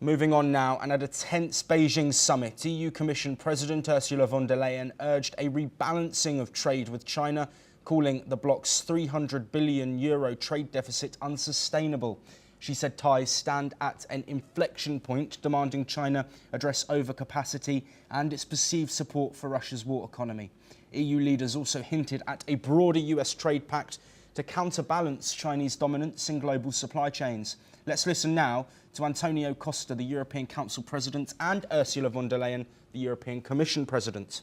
Moving on now, and at a tense Beijing summit, EU Commission President Ursula von der Leyen urged a rebalancing of trade with China, calling the bloc's €300 billion trade deficit unsustainable. She said ties stand at an inflection point, demanding China address overcapacity and its perceived support for Russia's war economy. EU leaders also hinted at a broader US trade pact to counterbalance Chinese dominance in global supply chains. Let's listen now to Antonio Costa, the European Council President, and Ursula von der Leyen, the European Commission President.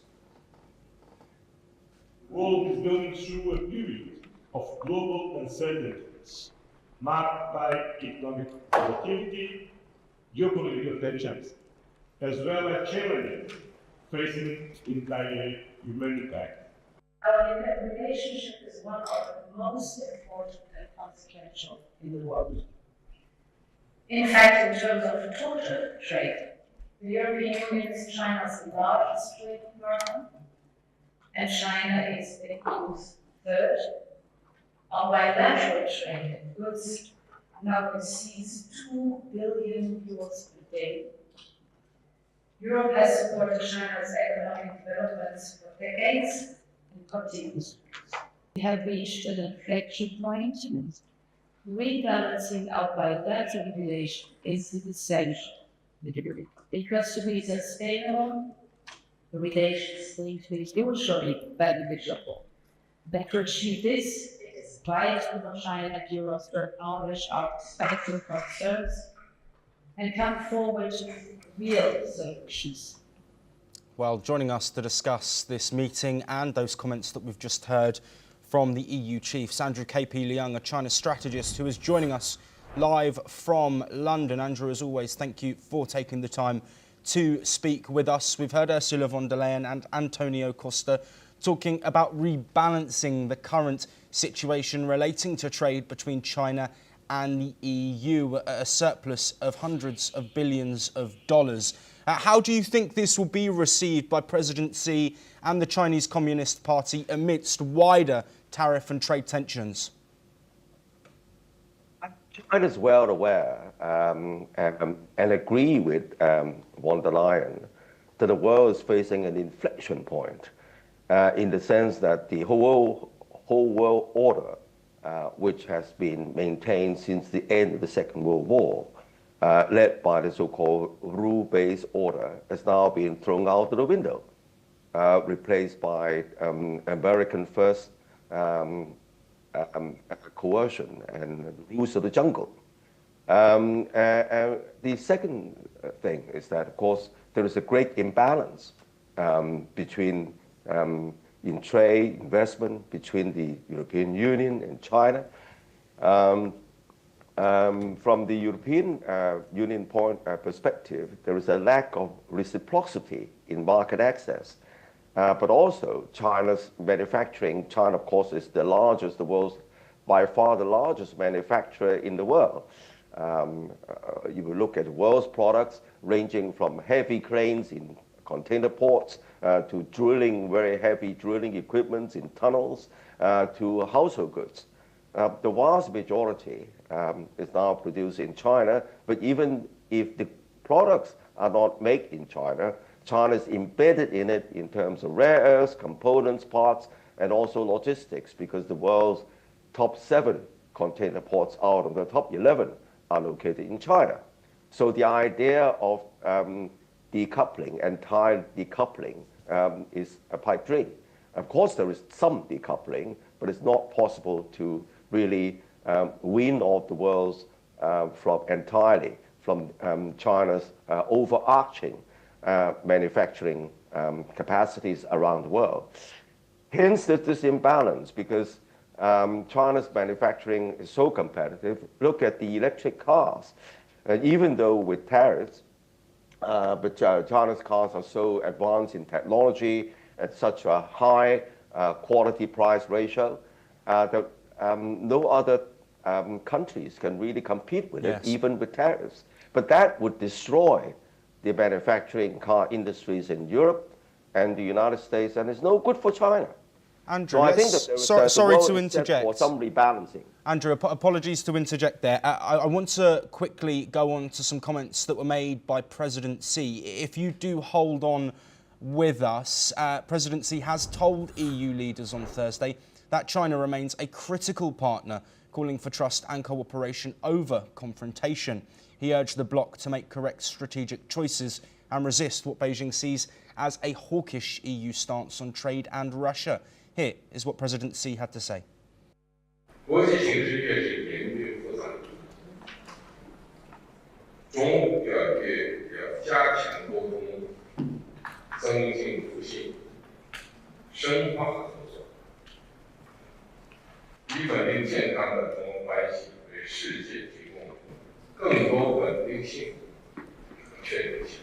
The world is going through a period of global uncertainties, marked by economic volatility, geopolitical tensions, as well as challenges facing entire humankind. Our relationship is one of the most important and consequential in the world. In fact, in terms of total trade, the European Union is China's largest trading partner, and China is the EU's third. Our bilateral trade in goods now exceeds €2 billion per day. Europe has supported China's economic developments for decades and continues. We have reached an inflection point. Rebalancing our bilateral relations is essential because to be sustainable, the relations need to be mutually beneficial. But to achieve this, it is vital for China and Europe to acknowledge our respective concerns and come forward with real solutions. Well, joining us to discuss this meeting and those comments that we've just heard from the EU chiefs, Andrew KP Leung, a China strategist who is joining us live from London. Andrew, as always, thank you for taking the time to speak with us. We've heard Ursula von der Leyen and Antonio Costa talking about rebalancing the current situation relating to trade between China and the EU, a surplus of hundreds of billions of dollars. How do you think this will be received by President Xi and the Chinese Communist Party amidst wider tariff and trade tensions? China is well aware and agree with von der Leyen that the world is facing an inflection point in the sense that the whole world order, which has been maintained since the end of the Second World War, led by the so-called rule-based order, has now been thrown out of the window, replaced by American first coercion and rules of the jungle. The second thing is that, of course, there is a great imbalance between in trade, investment between the European Union and China. From the European Union perspective, there is a lack of reciprocity in market access. But also China's manufacturing. China, of course, is the largest, the world's by far the largest manufacturer in the world. You will look at the world's products ranging from heavy cranes in container ports to drilling, very heavy drilling equipment in tunnels to household goods. The vast majority is now produced in China, but even if the products are not made in China, China is embedded in it in terms of rare earths, components, parts, and also logistics, because the world's top 7 container ports out of the top 11 are located in China. So the idea of decoupling, entire decoupling, is a pipe dream. Of course, there is some decoupling, but it's not possible to really wean off the world's entirely from China's overarching manufacturing capacities around the world. Hence, there's this imbalance because China's manufacturing is so competitive. Look at the electric cars. And even though with tariffs, but China's cars are so advanced in technology at such a high quality-price ratio that no other countries can really compete with it, even with tariffs. But that would destroy the manufacturing car industries in Europe and the United States, and it's no good for China. Andrew, So I think that sorry the to world is set interject. for some rebalancing. Andrew, apologies to interject there. I want to quickly go on to some comments that were made by President Xi. If you do hold on with us, President Xi has told EU leaders on Thursday that China remains a critical partner, calling for trust and cooperation over confrontation. He urged the bloc to make correct strategic choices and resist what Beijing sees as a hawkish EU stance on trade and Russia. Here is what President Xi had to say. 国际形势越是严峻复杂，中要加强沟通，增进互信，深化合作，以稳定健康的中欧关系为世界提供更多稳定性和确定性。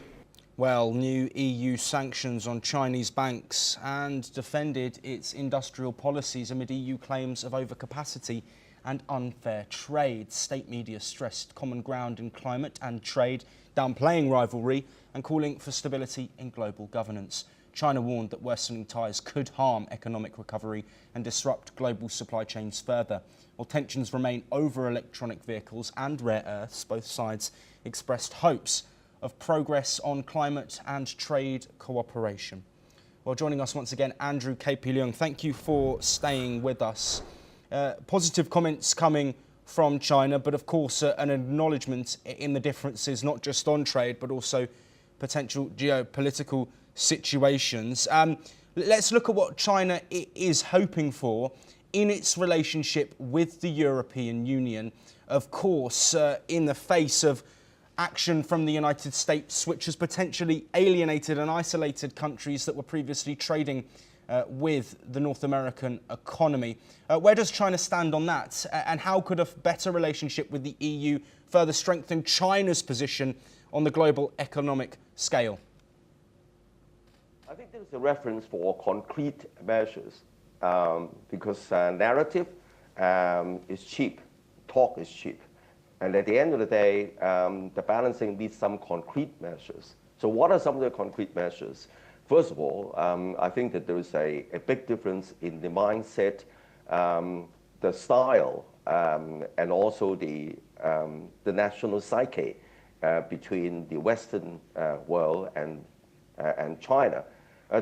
Well, new EU sanctions on Chinese banks and defended its industrial policies amid EU claims of overcapacity and unfair trade. State media stressed common ground in climate and trade, downplaying rivalry and calling for stability in global governance. China warned that worsening ties could harm economic recovery and disrupt global supply chains further. While tensions remain over electronic vehicles and rare earths, both sides expressed hopes of progress on climate and trade cooperation. Well, joining us once again, Andrew KP Leung, thank you for staying with us. Positive comments coming from China, but of course an acknowledgement in the differences, not just on trade, but also potential geopolitical situations. Let's look at what China is hoping for in its relationship with the European Union. Of course, in the face of action from the United States, which has potentially alienated and isolated countries that were previously trading with the North American economy. Where does China stand on that? And how could a better relationship with the EU further strengthen China's position on the global economic scale? I think there's a reference for concrete measures because narrative is cheap, talk is cheap. And at the end of the day, the balancing needs some concrete measures. So what are some of the concrete measures? First of all, I think that there is a big difference in the mindset, the style, and also the national psyche between the Western world and China.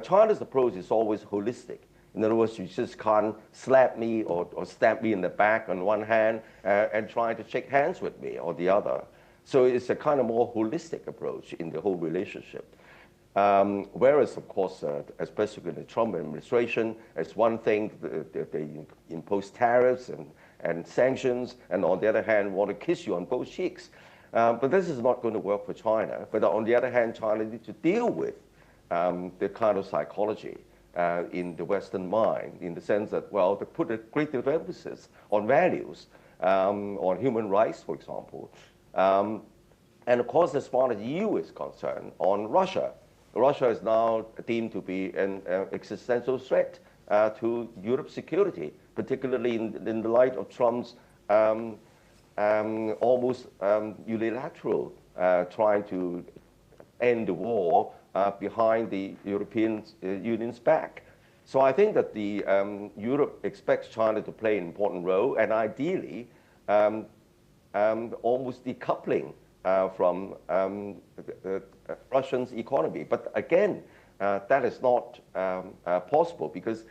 China's approach is always holistic. In other words, you just can't slap me or stab me in the back on one hand and try to shake hands with me on the other. So it's a kind of more holistic approach in the whole relationship. Whereas, of course, especially in the Trump administration, it's one thing, they impose tariffs and sanctions, and on the other hand, want to kiss you on both cheeks. But this is not going to work for China. But on the other hand, China needs to deal with the kind of psychology in the Western mind, in the sense that, well, to put a great deal of emphasis on values, on human rights, for example. And of course, as far as the EU is concerned, on Russia. Russia is now deemed to be an existential threat to Europe's security, particularly in the light of Trump's almost unilateral trying to end the war behind the European Union's back. So I think that Europe expects China to play an important role, and ideally almost decoupling from Russia's economy. But again, that is not possible because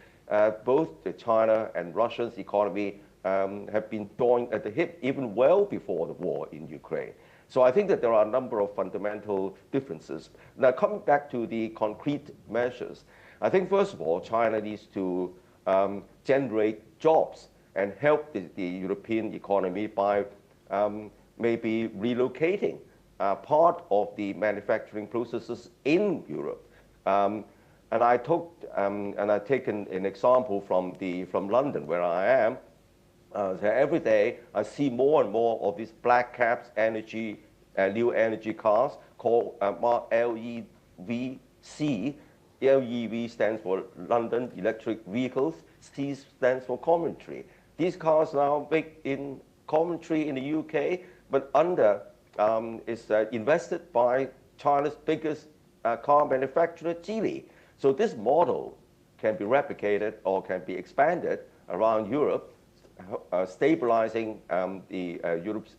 both China and Russia's economy have been joined at the hip even well before the war in Ukraine. So I think that there are a number of fundamental differences. Now, coming back to the concrete measures, I think first of all, China needs to generate jobs and help the European economy by maybe relocating part of the manufacturing processes in Europe. And I take an example from London, where I am. Every day I see more and more of these black caps new energy cars called LEVC. LEV stands for London Electric Vehicles. C stands for Coventry. These cars now made in Coventry in the UK, but is invested by China's biggest car manufacturer, Geely. So this model can be replicated or can be expanded around Europe, stabilizing Europe's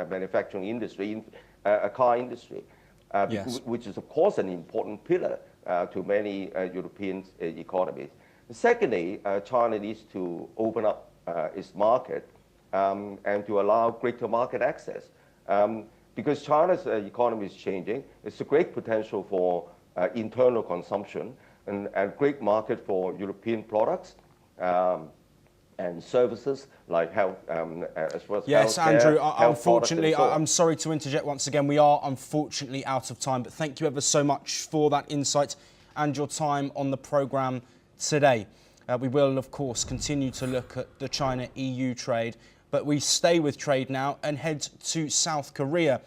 manufacturing industry, car industry, Yes. which is of course an important pillar to many European economies. Secondly, China needs to open up its market and to allow greater market access. Because China's economy is changing, it's a great potential for internal consumption and great market for European products and services like health, as well as Yes, healthcare, Andrew, health unfortunately, products and so on. I'm sorry to interject once again. We are unfortunately out of time, but thank you ever so much for that insight and your time on the programme today. We will, of course, continue to look at the China-EU trade, but we stay with trade now and head to South Korea,